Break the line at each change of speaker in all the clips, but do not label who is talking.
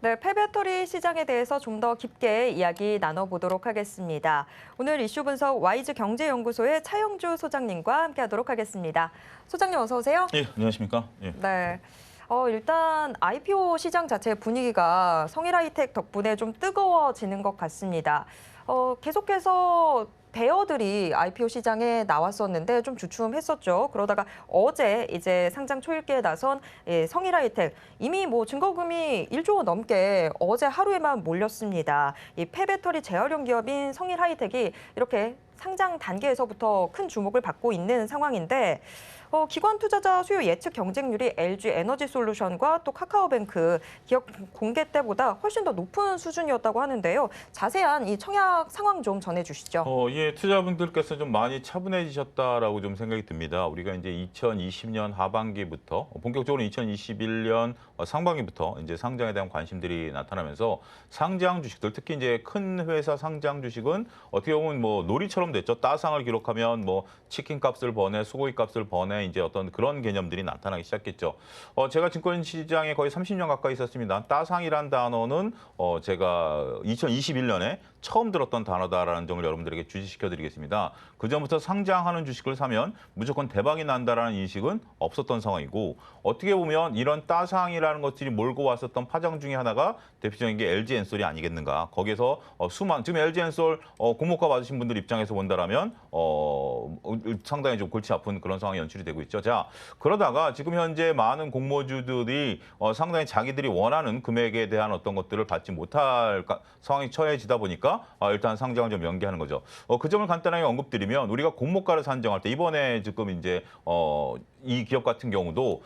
네, 폐배터리 시장에 대해서 좀 더 깊게 이야기 나눠보도록 하겠습니다. 오늘 이슈 분석 와이즈 경제연구소의 차영주 소장님과 함께하도록 하겠습니다. 소장님 어서 오세요.
예, 안녕하십니까? 예.
네. 일단 IPO 시장 자체의 분위기가 성일하이텍 덕분에 좀 뜨거워지는 것 같습니다. 계속해서 대여들이 IPO 시장에 나왔었는데 좀 주춤했었죠. 그러다가 어제 이제 상장 초읽기에 나선 성일하이텍 이미 뭐 증거금이 1조 원 넘게 어제 하루에만 몰렸습니다. 이 폐배터리 재활용 기업인 성일하이텍이 이렇게 상장 단계에서부터 큰 주목을 받고 있는 상황인데 기관 투자자 수요 예측 경쟁률이 LG 에너지솔루션과 또 카카오뱅크 기업 공개 때보다 훨씬 더 높은 수준이었다고 하는데요. 자세한 이 청약 상황 좀 전해주시죠.
예, 투자분들께서 좀 많이 차분해지셨다라고 좀 생각이 듭니다. 우리가 이제 2020년 하반기부터 본격적으로 2021년 상반기부터 이제 상장에 대한 관심들이 나타나면서 상장 주식들, 특히 이제 큰 회사 상장 주식은 어떻게 보면 뭐 놀이처럼 됐죠. 따상을 기록하면 뭐 치킨 값을 버네, 소고기 값을 버네, 이제 어떤 그런 개념들이 나타나기 시작했죠. 제가 증권 시장에 거의 30년 가까이 있었습니다. 따상이란 단어는 제가 2021년에 처음 들었던 단어다라는 점을 여러분들에게 주시시켜드리겠습니다. 그 전부터 상장하는 주식을 사면 무조건 대박이 난다라는 인식은 없었던 상황이고, 어떻게 보면 이런 따상이라는 것들이 몰고 왔었던 파장 중에 하나가 대표적인 게 LG 엔솔이 아니겠는가. 거기에서 지금 LG 엔솔 공모가 받으신 분들 입장에서 본다라면 상당히 좀 골치 아픈 그런 상황이 연출이 되고 있죠. 자, 그러다가 지금 현재 많은 공모주들이 상당히 자기들이 원하는 금액에 대한 어떤 것들을 받지 못할 상황이 처해지다 보니까 일단 상장을 좀 연기하는 거죠. 그 점을 간단하게 언급드리면 우리가 공모가를 산정할 때 이번에 지금 이제 이 기업 같은 경우도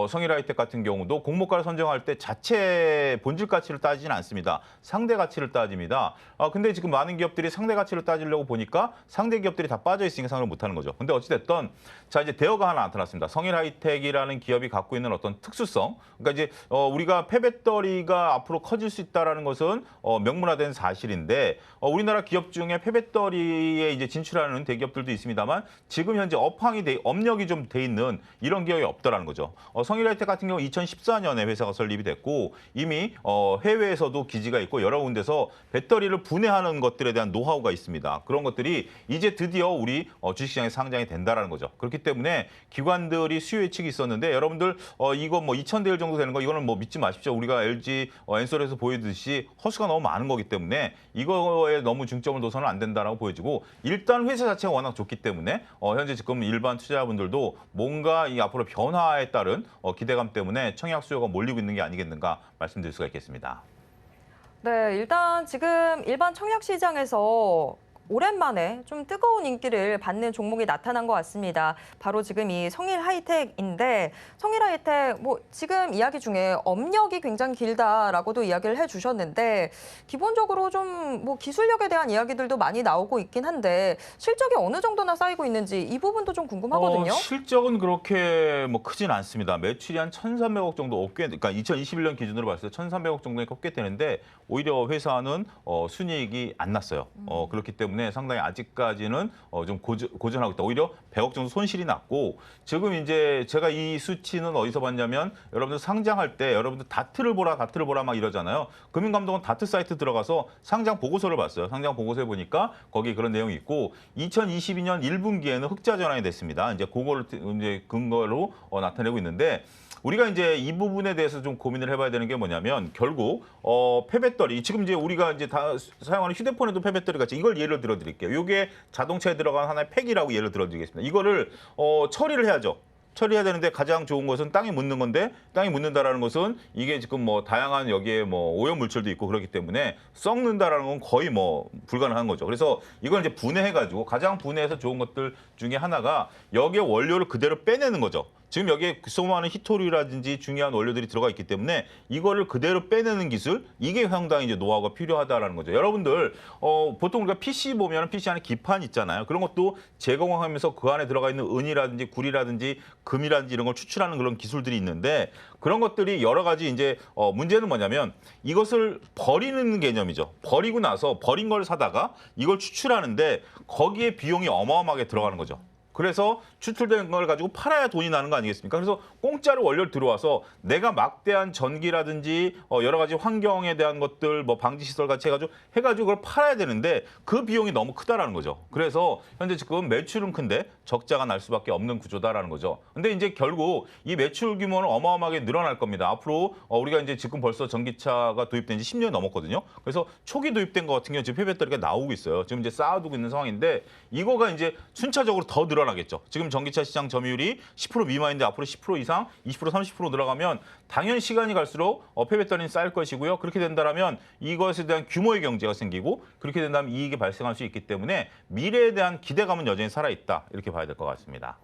성일하이텍 같은 경우도 공모가를 선정할 때 자체 본질 가치를 따지지는 않습니다. 상대 가치를 따집니다. 근데 지금 많은 기업들이 상대 가치를 따지려고 보니까 상대 기업들이 다 빠져 있으니까 상을 못 하는 거죠. 근데 어찌됐든 자, 이제 대여가 하나 나타났습니다. 성일하이텍이라는 기업이 갖고 있는 어떤 특수성. 그러니까 이제 우리가 폐배터리가 앞으로 커질 수 있다라는 것은 명문화된 사실인데 우리나라 기업 중에 폐배터리에 이제 진출하는 대기업들도 있습니다만 지금 현재 업력이 좀 돼 있는 이런 기업이 없더라는 거죠. 성일하이텍 같은 경우 2014년에 회사가 설립이 됐고 이미 해외에서도 기지가 있고 여러 군데서 배터리를 분해하는 것들에 대한 노하우가 있습니다. 그런 것들이 이제 드디어 우리 주식시장에 상장이 된다라는 거죠. 그렇기 때문에 기관들이 수요 예측이 있었는데 여러분들 이거 뭐 2,000대 1 정도 되는 거 이거는 뭐 믿지 마십시오. 우리가 LG 엔솔에서 보여듯이 허수가 너무 많은 거기 때문에 이거에 너무 중점을 둬서는 안 된다라고 보여지고, 일단 회사 자체가 워낙 좋기 때문에 현재 지금 일반 투자자분들도 뭔가 이 앞으로 변화에 따른 기대감 때문에 청약 수요가 몰리고 있는 게 아니겠는가 말씀드릴 수가 있겠습니다.
네, 일단 지금 일반 청약 시장에서 오랜만에 좀 뜨거운 인기를 받는 종목이 나타난 것 같습니다. 바로 지금 이 성일하이텍인데 성일하이텍 뭐 지금 이야기 중에 업력이 굉장히 길다라고도 이야기를 해주셨는데 기본적으로 좀 뭐 기술력에 대한 이야기들도 많이 나오고 있긴 한데 실적이 어느 정도나 쌓이고 있는지 이 부분도 좀 궁금하거든요.
실적은 그렇게 뭐 크진 않습니다. 매출이 한 1,300억 정도 그러니까 2021년 기준으로 봤을 때 1,300억 정도에 꺾게 되는데 오히려 회사는 순이익이 안 났어요. 그렇기 때문에 상당히 아직까지는 좀 고전하고 있다. 오히려 100억 정도 손실이 났고, 지금 이제 제가 이 수치는 어디서 봤냐면 여러분들 상장할 때 여러분들 다트를 보라 막 이러잖아요. 금융감독원 다트 사이트 들어가서 상장 보고서를 봤어요. 상장 보고서에 보니까 거기 그런 내용이 있고 2022년 1분기에는 흑자 전환이 됐습니다. 이제 그거를 이제 근거로 나타내고 있는데, 우리가 이제 이 부분에 대해서 좀 고민을 해봐야 되는 게 뭐냐면 결국 폐배터리, 지금 이제 우리가 이제 다 사용하는 휴대폰에도 폐배터리 같이, 이걸 예를 들어 드릴게요. 이게 자동차에 들어간 하나의 팩이라고 예를 들어 드리겠습니다. 이거를 처리를 해야죠. 처리해야 되는데 가장 좋은 것은 땅에 묻는 건데, 땅에 묻는다라는 것은 이게 지금 뭐 다양한 여기에 뭐 오염 물질도 있고 그렇기 때문에 썩는다라는 건 거의 뭐 불가능한 거죠. 그래서 이걸 이제 분해해가지고 가장 분해해서 좋은 것들 중에 하나가 여기에 원료를 그대로 빼내는 거죠. 지금 여기에 수많은 히토류라든지 중요한 원료들이 들어가 있기 때문에 이거를 그대로 빼내는 기술, 이게 상당히 이제 노하우가 필요하다라는 거죠. 여러분들 보통 우리가 PC 보면 PC 안에 기판 있잖아요. 그런 것도 제공하면서 그 안에 들어가 있는 은이라든지 구리라든지 금이라든지 이런 걸 추출하는 그런 기술들이 있는데, 그런 것들이 여러 가지 이제 문제는 뭐냐면 이것을 버리는 개념이죠. 버리고 나서 버린 걸 사다가 이걸 추출하는데 거기에 비용이 어마어마하게 들어가는 거죠. 그래서 추출된 걸 가지고 팔아야 돈이 나는 거 아니겠습니까? 그래서 공짜로 원료를 들어와서 내가 막대한 전기라든지 여러 가지 환경에 대한 것들, 뭐 방지 시설 같이 해가지고 그걸 팔아야 되는데 그 비용이 너무 크다라는 거죠. 그래서 현재 지금 매출은 큰데 적자가 날 수밖에 없는 구조다라는 거죠. 근데 이제 결국 이 매출 규모는 어마어마하게 늘어날 겁니다. 앞으로 우리가 이제 지금 벌써 전기차가 도입된 지 10년이 넘었거든요. 그래서 초기 도입된 것 같은 경우 지금 폐배터리가 나오고 있어요. 지금 이제 쌓아두고 있는 상황인데 이거가 이제 순차적으로 더 늘어나겠죠. 지금 전기차 시장 점유율이 10% 미만인데 앞으로 10% 이상, 20% 30% 늘어가면 당연히 시간이 갈수록 폐배터리는 쌓일 것이고요. 그렇게 된다면 이것에 대한 규모의 경제가 생기고 그렇게 된다면 이익이 발생할 수 있기 때문에 미래에 대한 기대감은 여전히 살아있다. 이렇게 봐야 될 것 같습니다.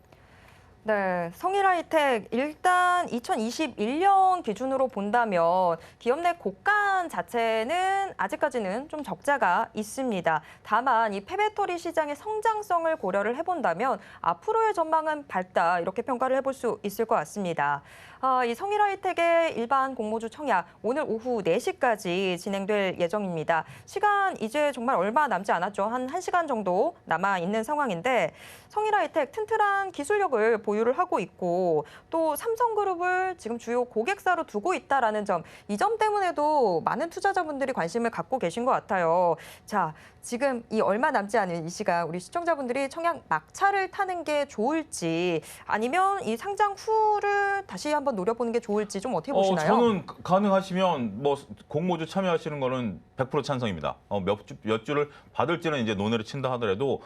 네, 성일하이텍 일단 2021년 기준으로 본다면 기업 내 곡간 자체는 아직까지는 좀 적자가 있습니다. 다만 이 폐배터리 시장의 성장성을 고려를 해본다면 앞으로의 전망은 밝다 이렇게 평가를 해볼 수 있을 것 같습니다. 이 성일하이텍의 일반 공모주 청약 오늘 오후 4시까지 진행될 예정입니다. 시간 이제 정말 얼마 남지 않았죠. 한 1시간 정도 남아 있는 상황인데 성일하이텍 튼튼한 기술력을 보유를 하고 있고 또 삼성그룹을 지금 주요 고객사로 두고 있다라는 점, 이 점 때문에도 많은 투자자분들이 관심을 갖고 계신 것 같아요. 자, 지금 이 얼마 남지 않은 이 시간 우리 시청자분들이 청약 막차를 타는 게 좋을지 아니면 이 상장 후를 다시 한번 노려보는 게 좋을지 좀 어떻게 보시나요?
저는 가능하시면 뭐 공모주 참여하시는 거는 100% 찬성입니다. 몇 주를 받을지는 이제 논의를 친다 하더라도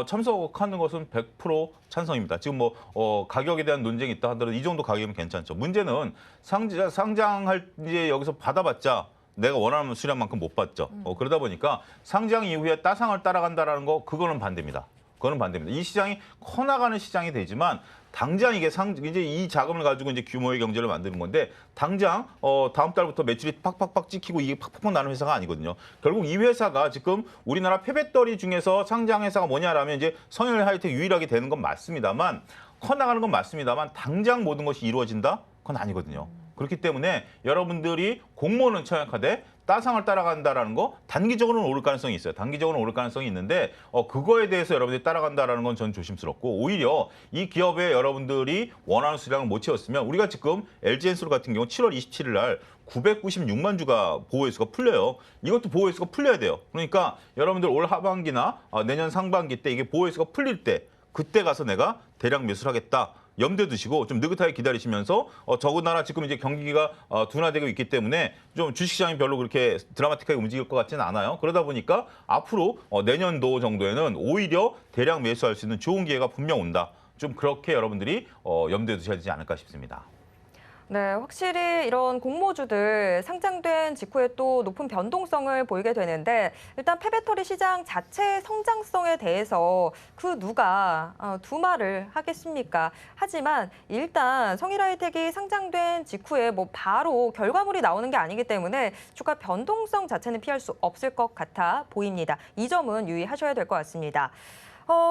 참석하는 것은 100% 찬성입니다. 지금 뭐 가격에 대한 논쟁이 있다 하더라도 이 정도 가격이면 괜찮죠. 문제는 상장할 이제 여기서 받아봤자 내가 원하는 수량만큼 못 받죠. 그러다 보니까 상장 이후에 따상을 따라간다라는 거 그거는 반대입니다. 그거는 반대입니다. 이 시장이 커나가는 시장이 되지만 당장 이게 이제 이 자금을 가지고 이제 규모의 경제를 만드는 건데 당장 다음 달부터 매출이 팍팍팍 찍히고 이게 팍팍팍 나는 회사가 아니거든요. 결국 이 회사가 지금 우리나라 폐배터리 중에서 상장 회사가 뭐냐라면 이제 성일하이텍 유일하게 되는 건 맞습니다만 커나가는 건 맞습니다만 당장 모든 것이 이루어진다? 그건 아니거든요. 그렇기 때문에 여러분들이 공모는 청약하되 따상을 따라간다라는 거 단기적으로는 오를 가능성이 있어요. 단기적으로는 오를 가능성이 있는데 그거에 대해서 여러분들이 따라간다라는 건 전 조심스럽고 오히려 이 기업에 여러분들이 원하는 수량을 못 채웠으면 우리가 지금 LG엔솔 같은 경우 7월 27일 날 996만 주가 보호회수가 풀려요. 이것도 보호회수가 풀려야 돼요. 그러니까 여러분들 올 하반기나 내년 상반기 때 이게 보호회수가 풀릴 때 그때 가서 내가 대량 매수를 하겠다. 염두에 두시고 좀 느긋하게 기다리시면서 더군다나 지금 이제 경기가 둔화되고 있기 때문에 좀 주식시장이 별로 그렇게 드라마틱하게 움직일 것 같지는 않아요. 그러다 보니까 앞으로 내년도 정도에는 오히려 대량 매수할 수 있는 좋은 기회가 분명 온다. 좀 그렇게 여러분들이 염두에 두셔야 되지 않을까 싶습니다.
네, 확실히 이런 공모주들 상장된 직후에 또 높은 변동성을 보이게 되는데 일단 폐배터리 시장 자체의 성장성에 대해서 그 누가 두말을 하겠습니까? 하지만 일단 성일하이텍이 상장된 직후에 뭐 바로 결과물이 나오는 게 아니기 때문에 주가 변동성 자체는 피할 수 없을 것 같아 보입니다. 이 점은 유의하셔야 될 것 같습니다.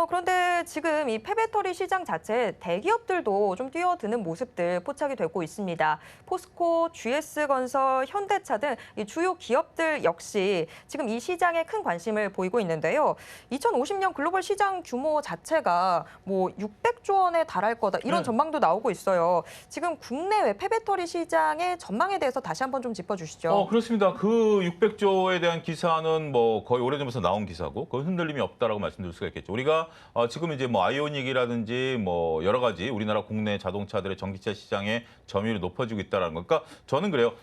그런데 지금 이 폐배터리 시장 자체 대기업들도 좀 뛰어드는 모습들 포착이 되고 있습니다. 포스코, GS건설, 현대차 등 이 주요 기업들 역시 지금 이 시장에 큰 관심을 보이고 있는데요. 2050년 글로벌 시장 규모 자체가 뭐 600조 원에 달할 거다 이런 전망도 나오고 있어요. 지금 국내외 폐배터리 시장의 전망에 대해서 다시 한번 좀 짚어주시죠.
그렇습니다. 그 600조에 대한 기사는 뭐 거의 오래전부터 나온 기사고 그건 흔들림이 없다라고 말씀드릴 수가 있겠죠. 우리가 지금 이제 뭐 아이오닉이라든지 뭐 여러 가지 우리나라 국내 자동차들의 전기차 시장의 점유율이 높아지고 있다는 거. 그러니까 저는 그래요.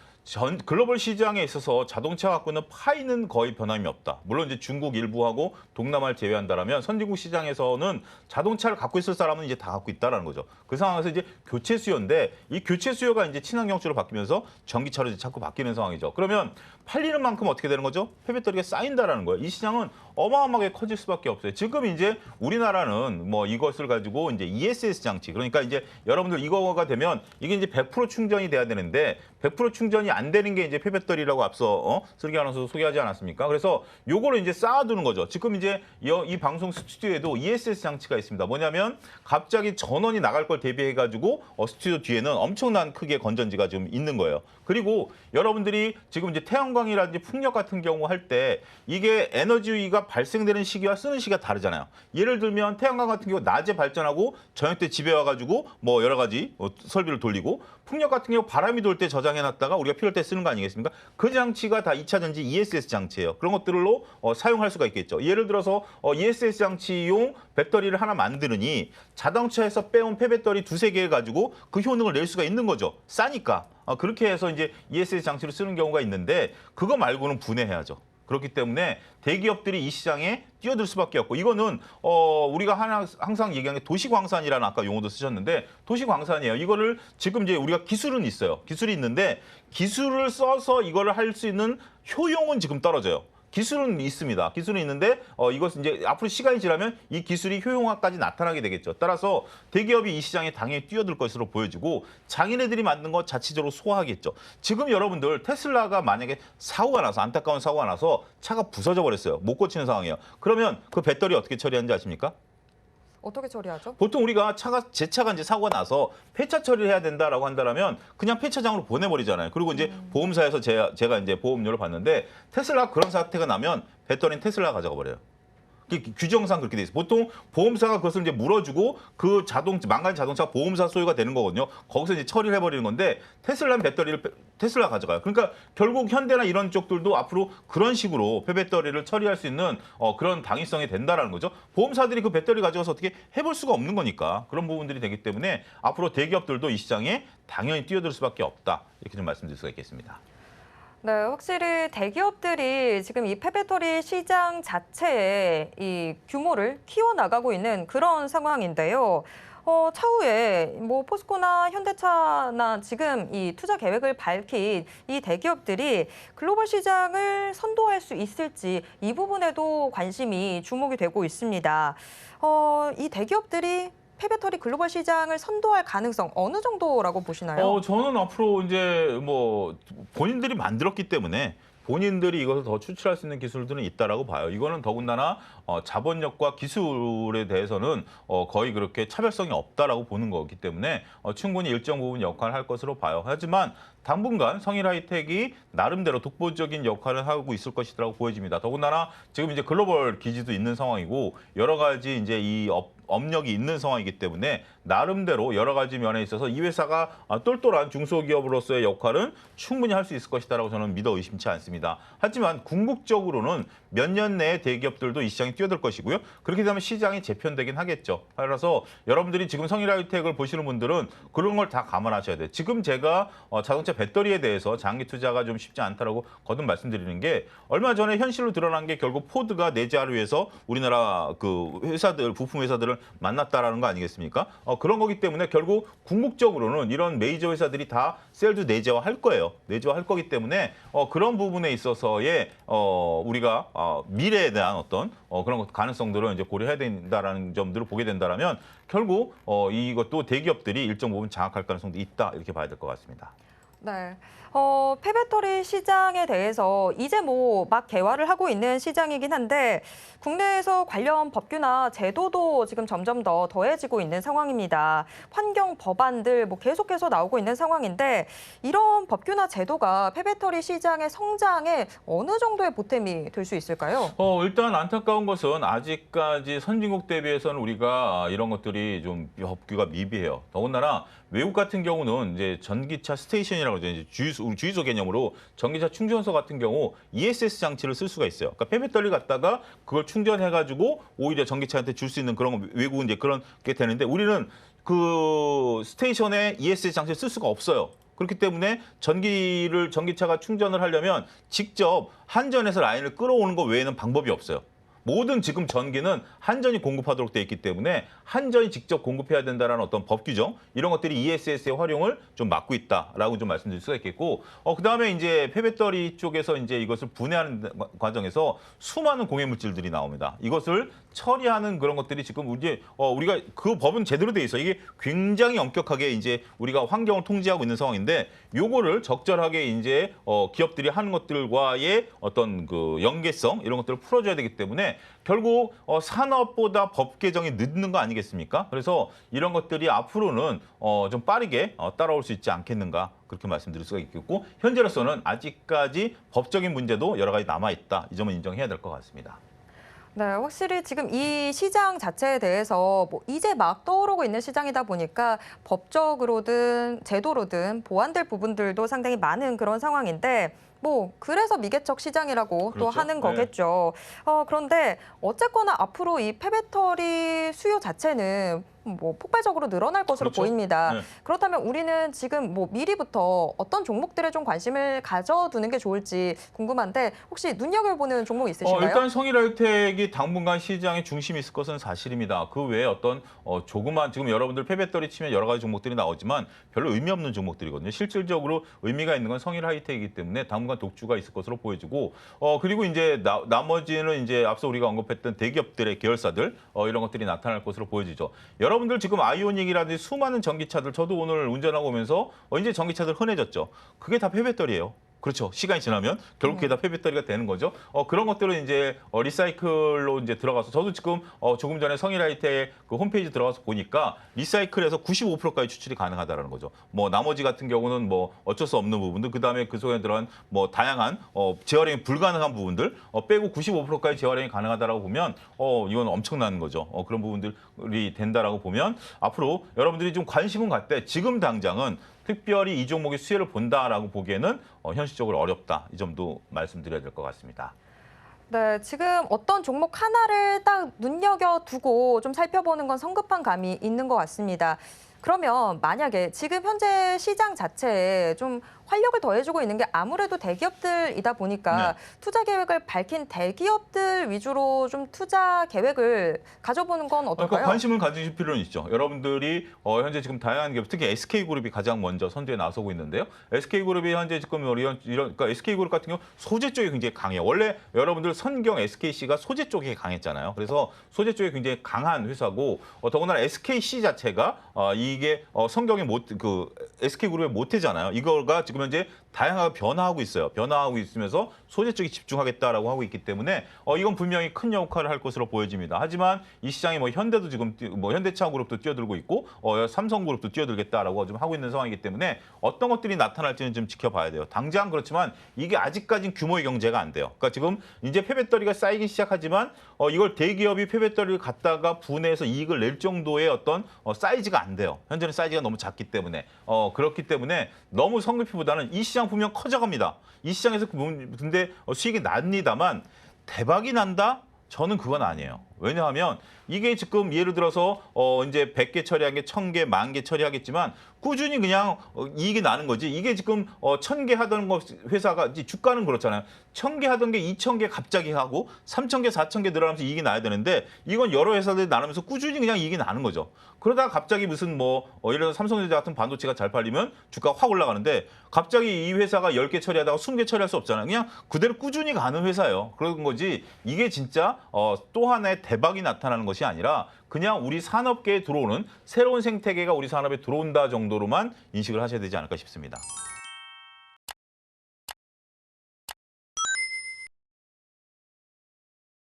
글로벌 시장에 있어서 자동차 갖고 있는 파이는 거의 변함이 없다. 물론 이제 중국 일부하고 동남아를 제외한다라면 선진국 시장에서는 자동차를 갖고 있을 사람은 이제 다 갖고 있다라는 거죠. 그 상황에서 이제 교체 수요인데 이 교체 수요가 이제 친환경 쪽으로 바뀌면서 전기차로 이제 자꾸 바뀌는 상황이죠. 그러면 팔리는 만큼 어떻게 되는 거죠? 폐배터리가 쌓인다라는 거예요. 이 시장은 어마어마하게 커질 수밖에 없어요. 지금 이제 우리나라는 뭐 이것을 가지고 이제 ESS 장치 그러니까 이제 여러분들 이거가 되면 이게 이제 100% 충전이 돼야 되는데 100% 충전이 안 되는 게 이제 폐배터리라고 앞서 슬기 아나운서 소개하지 않았습니까? 그래서 요거를 이제 쌓아두는 거죠. 지금 이제 이 방송 스튜디오에도 ESS 장치가 있습니다. 뭐냐면 갑자기 전원이 나갈 걸 대비해가지고 스튜디오 뒤에는 엄청난 크기의 건전지가 좀 있는 거예요. 그리고 여러분들이 지금 이제 태양광이라든지 풍력 같은 경우 할 때 이게 에너지가 발생되는 시기와 쓰는 시기가 다르잖아요. 예를 들면 태양광 같은 경우 낮에 발전하고 저녁 때 집에 와가지고 뭐 여러 가지 설비를 돌리고 풍력 같은 경우 바람이 돌 때 저장해놨다가 우리가 필요할 때 쓰는 거 아니겠습니까? 그 장치가 다 2차 전지 ESS 장치예요. 그런 것들로 사용할 수가 있겠죠. 예를 들어서 ESS 장치용 배터리를 하나 만드느니 자동차에서 빼온 폐배터리 두세 개 가지고 그 효능을 낼 수가 있는 거죠. 싸니까. 그렇게 해서 이제 ESS 장치를 쓰는 경우가 있는데 그거 말고는 분해해야죠. 그렇기 때문에 대기업들이 이 시장에 뛰어들 수밖에 없고 이거는 우리가 항상 얘기하는 게 도시광산이라는 아까 용어도 쓰셨는데 도시광산이에요. 이거를 지금 이제 우리가 기술은 있어요. 기술이 있는데 기술을 써서 이거를 할 수 있는 효용은 지금 떨어져요. 기술은 있습니다. 기술은 있는데 이것은 이제 앞으로 시간이 지나면 이 기술이 효용화까지 나타나게 되겠죠. 따라서 대기업이 이 시장에 당연히 뛰어들 것으로 보여지고 자기네들이 만든 거 자체적으로 소화하겠죠. 지금 여러분들 테슬라가 만약에 사고가 나서 안타까운 사고가 나서 차가 부서져 버렸어요. 못 고치는 상황이에요. 그러면 그 배터리 어떻게 처리하는지 아십니까?
어떻게 처리하죠?
보통 우리가 제 차가 이제 사고가 나서 폐차 처리를 해야 된다라고 한다면 그냥 폐차장으로 보내버리잖아요. 그리고 이제 보험사에서 제가 이제 보험료를 받는데 테슬라 그런 사태가 나면 배터리는 테슬라가 가져가 버려요. 규정상 그렇게 돼 있어요. 보통 보험사가 그것을 이제 물어주고 그 망가진 자동차 보험사 소유가 되는 거거든요. 거기서 이제 처리를 해버리는 건데 테슬라는 배터리를 테슬라 가져가요. 그러니까 결국 현대나 이런 쪽들도 앞으로 그런 식으로 폐배터리를 처리할 수 있는 그런 당위성이 된다라는 거죠. 보험사들이 그 배터리 가져가서 어떻게 해볼 수가 없는 거니까 그런 부분들이 되기 때문에 앞으로 대기업들도 이 시장에 당연히 뛰어들 수밖에 없다. 이렇게 좀 말씀드릴 수가 있겠습니다.
네, 확실히 대기업들이 지금 이 폐배터리 시장 자체의 이 규모를 키워나가고 있는 그런 상황인데요. 차후에 뭐 포스코나 현대차나 지금 이 투자 계획을 밝힌 이 대기업들이 글로벌 시장을 선도할 수 있을지 이 부분에도 관심이 주목이 되고 있습니다. 이 대기업들이 폐배터리 글로벌 시장을 선도할 가능성 어느 정도라고 보시나요?
저는 앞으로 이제 뭐 본인들이 만들었기 때문에 본인들이 이것을 더 추출할 수 있는 기술들은 있다라고 봐요. 이거는 더군다나 자본력과 기술에 대해서는 거의 그렇게 차별성이 없다라고 보는 거기 때문에 충분히 일정 부분 역할을 할 것으로 봐요. 하지만 당분간 성일 하이텍이 나름대로 독보적인 역할을 하고 있을 것이라고 보여집니다. 더군다나 지금 이제 글로벌 기지도 있는 상황이고 여러 가지 이제 이 업력이 있는 상황이기 때문에 나름대로 여러 가지 면에 있어서 이 회사가 똘똘한 중소기업으로서의 역할은 충분히 할 수 있을 것이다라고 저는 믿어 의심치 않습니다. 하지만 궁극적으로는 몇 년 내에 대기업들도 이 시장에 뛰어들 것이고요. 그렇게 되면 시장이 재편되긴 하겠죠. 따라서 여러분들이 지금 성일 하이텍을 보시는 분들은 그런 걸 다 감안하셔야 돼요. 지금 제가 자동차 배터리에 대해서 장기 투자가 좀 쉽지 않다라고 거듭 말씀드리는 게 얼마 전에 현실로 드러난 게 결국 포드가 내재하를 위해서 우리나라 그 회사들, 부품 회사들을 만났다라는 거 아니겠습니까? 그런 거기 때문에 결국 궁극적으로는 이런 메이저 회사들이 다 셀도 내재화할 거예요. 내재화할 거기 때문에 그런 부분에 있어서의 우리가 미래에 대한 어떤 그런 가능성들을 이제 고려해야 된다라는 점들을 보게 된다라면 결국 이것도 대기업들이 일정 부분 장악할 가능성도 있다 이렇게 봐야 될 것 같습니다.
네. 폐배터리 시장에 대해서 이제 뭐 막 개화를 하고 있는 시장이긴 한데 국내에서 관련 법규나 제도도 지금 점점 더 더해지고 있는 상황입니다. 환경 법안들 뭐 계속해서 나오고 있는 상황인데 이런 법규나 제도가 폐배터리 시장의 성장에 어느 정도의 보탬이 될 수 있을까요?
일단 안타까운 것은 아직까지 선진국 대비해서는 우리가 이런 것들이 좀 법규가 미비해요. 더군다나 외국 같은 경우는 이제 전기차 스테이션이라고 하죠. 이제 주유소 개념으로 전기차 충전소 같은 경우 ESS 장치를 쓸 수가 있어요. 그러니까 폐배터리 갖다가 그걸 충전해가지고 오히려 전기차한테 줄 수 있는 그런 외국은 이제 그런 게 되는데 우리는 그 스테이션에 ESS 장치를 쓸 수가 없어요. 그렇기 때문에 전기차가 충전을 하려면 직접 한전에서 라인을 끌어오는 것 외에는 방법이 없어요. 모든 지금 전기는 한전이 공급하도록 돼 있기 때문에 한전이 직접 공급해야 된다는 어떤 법 규정 이런 것들이 ESS의 활용을 좀 막고 있다라고 좀 말씀드릴 수가 있겠고 그다음에 이제 폐배터리 쪽에서 이제 이것을 분해하는 과정에서 수많은 공해 물질들이 나옵니다. 이것을 처리하는 그런 것들이 지금 우리가 그 법은 제대로 돼 있어. 이게 굉장히 엄격하게 이제 우리가 환경을 통제하고 있는 상황인데 요거를 적절하게 이제 기업들이 하는 것들과의 어떤 그 연계성 이런 것들을 풀어줘야 되기 때문에 결국 산업보다 법 개정이 늦는 거 아니겠습니까? 그래서 이런 것들이 앞으로는 좀 빠르게 따라올 수 있지 않겠는가 그렇게 말씀드릴 수가 있겠고 현재로서는 아직까지 법적인 문제도 여러 가지 남아 있다. 이 점은 인정해야 될 것 같습니다.
네, 확실히 지금 이 시장 자체에 대해서 뭐 이제 막 떠오르고 있는 시장이다 보니까 법적으로든 제도로든 보완될 부분들도 상당히 많은 그런 상황인데 뭐 그래서 미개척 시장이라고 또
그렇죠.
하는
네.
거겠죠. 그런데 어쨌거나 앞으로 이 폐배터리 수요 자체는 뭐 폭발적으로 늘어날 것으로
그렇죠.
보입니다.
네.
그렇다면 우리는 지금 뭐 미리부터 어떤 종목들에 좀 관심을 가져두는 게 좋을지 궁금한데 혹시 눈여겨보는 종목 있으신가요?
일단 성일하이텍이 당분간 시장의 중심이 있을 것은 사실입니다. 그 외에 어떤 조그만 지금 여러분들 폐배터리 치면 여러 가지 종목들이 나오지만 별로 의미 없는 종목들이거든요. 실질적으로 의미가 있는 건 성일하이텍이기 때문에 당분간 독주가 있을 것으로 보여지고 그리고 이제 나머지는 이제 앞서 우리가 언급했던 대기업들의 계열사들 이런 것들이 나타날 것으로 보여지죠. 여러분들 지금 아이오닉이라든지 수많은 전기차들 저도 오늘 운전하고 오면서 이제 전기차들 흔해졌죠. 그게 다 폐배터리예요. 그렇죠. 시간이 지나면 결국 그게 다 폐배터리가 되는 거죠. 그런 것들은 이제 리사이클로 이제 들어가서 저도 지금 조금 전에 성일하이텍 그 홈페이지 들어가서 보니까 리사이클에서 95%까지 추출이 가능하다라는 거죠. 뭐 나머지 같은 경우는 뭐 어쩔 수 없는 부분들 그다음에 그 속에 들어간 뭐 다양한 재활용이 불가능한 부분들 빼고 95%까지 재활용이 가능하다라고 보면 이건 엄청난 거죠. 그런 부분들이 된다라고 보면 앞으로 여러분들이 좀 관심은 갖되 지금 당장은 특별히 이 종목의 수혜를 본다라고 보기에는 현실적으로 어렵다. 이 점도 말씀드려야 될 것 같습니다.
네, 지금 어떤 종목 하나를 딱 눈여겨두고 좀 살펴보는 건 성급한 감이 있는 것 같습니다. 그러면 만약에 지금 현재 시장 자체에 좀 활력을 더해주고 있는 게 아무래도 대기업들이다 보니까 투자 계획을 밝힌 대기업들 위주로 좀 투자 계획을 가져보는 건 어떨까요?
관심을 가지실 필요는 있죠. 여러분들이 현재 지금 다양한 기업, 특히 SK그룹이 가장 먼저 선두에 나서고 있는데요. SK그룹이 현재 지금 그러니까 SK그룹 같은 경우 소재 쪽이 굉장히 강해요. 원래 여러분들 선경 SKC가 소재 쪽에 강했잖아요. 그래서 소재 쪽에 굉장히 강한 회사고 더군다나 SKC 자체가 이게 선경의 SK그룹의 모태잖아요. 이거가 지금 현재 다양하게 변화하고 있어요. 변화하고 있으면서 소재 쪽에 집중하겠다라고 하고 있기 때문에 이건 분명히 큰 역할을 할 것으로 보여집니다. 하지만 이 시장에 뭐 현대도 지금 현대차 그룹도 뛰어들고 있고 삼성그룹도 뛰어들겠다라고 좀 하고 있는 상황이기 때문에 어떤 것들이 나타날지는 좀 지켜봐야 돼요. 당장 그렇지만 이게 아직까지는 규모의 경제가 안 돼요. 그러니까 지금 이제 폐배터리가 쌓이기 시작하지만 이걸 대기업이 폐배터리를 갖다가 분해해서 이익을 낼 정도의 어떤 사이즈가 안 돼요. 현재는 사이즈가 너무 작기 때문에 그렇기 때문에 너무 성급히보다는 이 시장 분명 커져갑니다. 이 시장에서 근데 수익이 납니다만 대박이 난다? 저는 그건 아니에요. 왜냐하면 이게 지금 예를 들어서 이제 100개 처리한 게 1000개, 10,000개 처리하겠지만 꾸준히 그냥 이익이 나는 거지. 이게 지금 1000개 하던 거 회사가 이제 주가는 그렇잖아요. 1000개 하던 게 2000개 갑자기 하고 3000개, 4000개 늘어나면서 이익이 나야 되는데 이건 여러 회사들이 나누면서 꾸준히 그냥 이익이 나는 거죠. 그러다가 갑자기 무슨 예를 들어서 삼성전자 같은 반도체가 잘 팔리면 주가가 확 올라가는데 갑자기 이 회사가 10개 처리하다가 20개 처리할 수 없잖아요. 그냥 그대로 꾸준히 가는 회사예요. 그런 거지 이게 진짜 또 하나의 대박이 나타나는 것이 아니라 그냥 우리 산업계에 들어오는 새로운 생태계가 우리 산업에 들어온다 정도로만 인식을 하셔야 되지 않을까 싶습니다.